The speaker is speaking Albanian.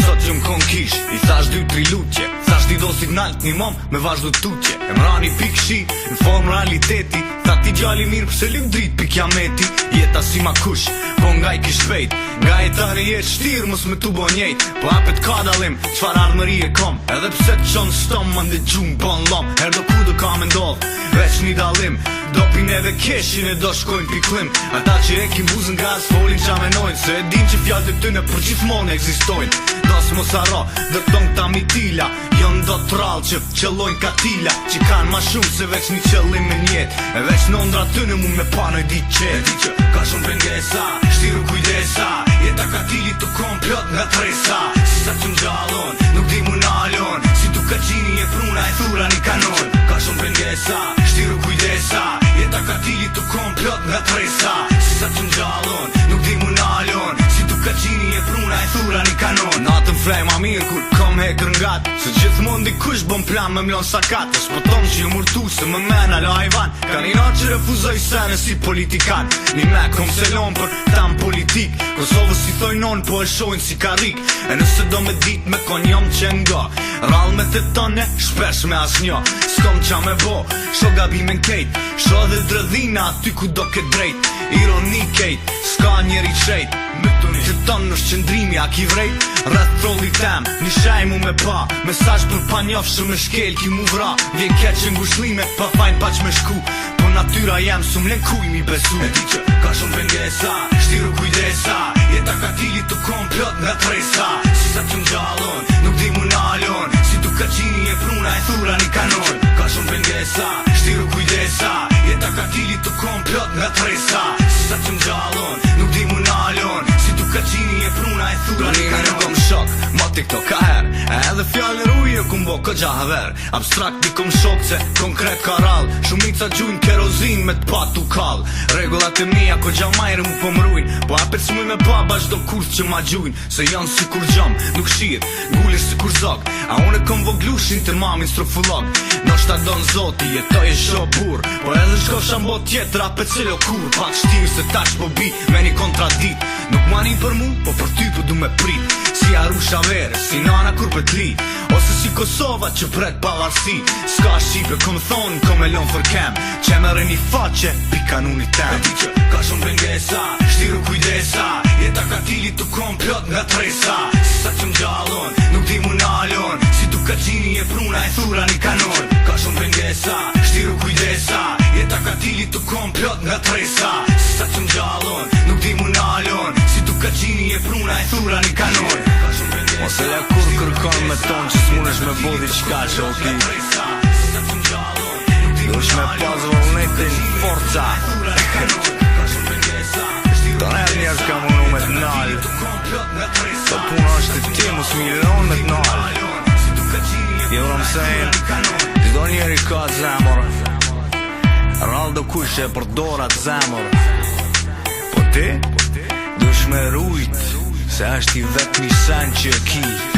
sot që m'kon kish. I thash 2-3 lutje, thash ti dosit nalt një mom me vazhdo tutje. E mrani pikshi, në formë realiteti. Tha ti gjalli mirë pëse lim drit pi kiameti. Jeta si ma kush, po nga i kish shpejt. Nga e tani jetë shtirë mos me tu bo njejt. Po apet ka dalim, qfar ardhmëri e kom. Edhe pse të qonë stom më ndë gjumë bon lom. Herdo ku do ka me ndodh, veç një dalim. Dopin edhe keshin e do shkojnë piklim. Ata që e kim buzën gaz folin qa menojnë. Se e din që fjallë të këtyne për gjithmonë eksistojnë. Dos mos haro, dërton këta mitila. Jon do t'rall që qëllojnë katila. Që kanë ma shumë se veç një qëllim me njet. E veç në ondra tyne mu me panoj di qet. Di që ka shumë pengesa, shtiru kujdesa. Jeta katili të komplot nga tresa. Si sa që m'gjallon, nuk di mu nalon. Si tu ka qini e pruna e thura një kanon. Ka shumë pengesa, shtiru kujdesa. Jeta katili të komplot nga tresa. Si sa që m'gjallon, nuk di mu nalon. Si tu ka qini e pruna e thura një kanon. Natën frej ma mirë kur kom hekër ngat. Se gjithmon dikush bom plan me mlon sakat. E s'poton që ju murtu se më mena lo ajvan. Ka një natë që refuzoj sene si politikan. Një me kom selon për tam politik. Kosovës si thojnon po e shojnë si karik. E nëse do me dit me konjom që nga rall me të tone, shpesh me as njo. S'kom qa me bo, sho gabimin kejt. Sho dhe dredhina aty ku do ke drejt. Ironi kejt, s'ka njeri qejt. Të tonë në shqendrimi a ki vrejt. Rreth trolli tem, një shaj mu me pa. Mesazh për pa njofshë me shkel ki mu vra. Vjen keq që ngushlime, pa fajn pa që me shku. Po natyra jem s'u mlen kuj mi besu. E di që ka shumë pengesa, shtiru kujdesa. Jeta katili të komplot nga tresa. Si sa që m'gjallon, nuk di mu nalon. Si tu ka qini e pruna e thura një kanon. Ka shumë pengesa, shtiru kujdesa. Jeta katili të komplot nga tresa. Si sa që m'gjallon, nuk di mu nalon. Si tu ka qini e pruna e thura një kanon. Kom shok, ma TikTok ka her. E edhe fjallën ruje kum bo këgja haver. Abstrakt di kom shok se konkret ka rall. Shumica gjujnë kerozin me t'patu kall. Regullat e mija këgja majrë mu po mrujn. Po apet s'muj me baba qdo kurth që ma gjujnë. Se janë si kur gjam, nuk shirë, gulli si kur zog. A une kom voglushin të mamin strofullog. Do shta don zoti, jetoj e sho bur. Po edhe shko shambo tjetër apet cilo kur. Pak shtim se tash po bi me një kontradit. Nuk manin për mu, po për ty po du me prit. Si Arusha vere, si nana kur për t'li. Ose si Kosova që pret pavarsi. Ska Shqipe kom thonë, kom e lon for kem. Që me reni faqe, pi kanunit tem. E di që ka shumë pengesa, shtiru kujdesa. Jeta katili të komplot nga tresa. Si sa që m'gjallon, nuk di mu nalon. Si tu ka qini e pruna e thura një kanon. Ka shumë pengesa, shtiru kujdesa. Jeta katili të komplot nga tresa. Si sa që m'gjallon, nuk di mu nalon. Si tu ka qini e pruna e thura një kanon. Ose le kur kërkon me ton që s'munesh me bodi qka që oki. Dush me pas vullnetin forca. Ton her njerës ka munu me t'nal. So puna është të ti mus milion me t'nal. You know what I'm saying? Çdo njeri ka zemër. Rall do kush e përdorat zemër. Po ti? Dush me rujt. Se është i vetë një sen që ki.